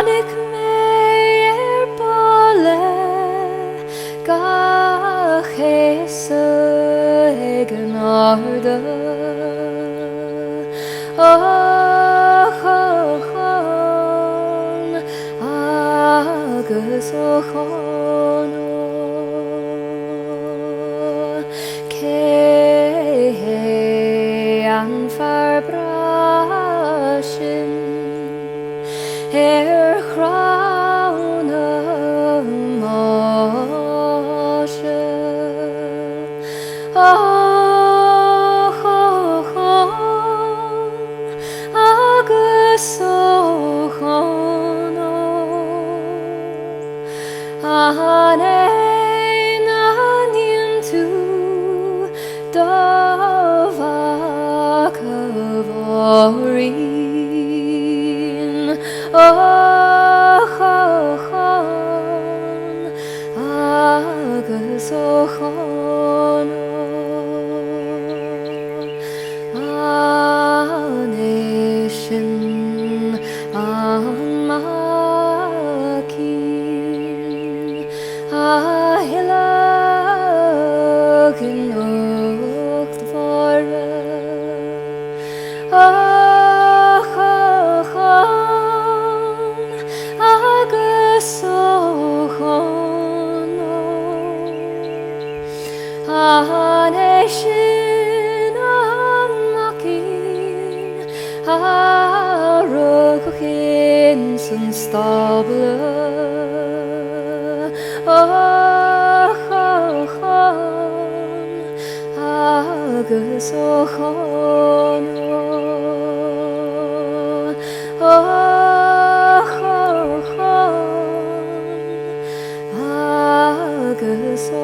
ik meer ballen ga geestegen aarde. Agsochono kean verbrachen crown moshe agsochono Anein tu davakavorin ochon agsochono Aneshin anmakin Ahilagin uktvara Achachon agasochono Aneshin amakin Arukhin sun stable Achachon agsochono Achachon agsochono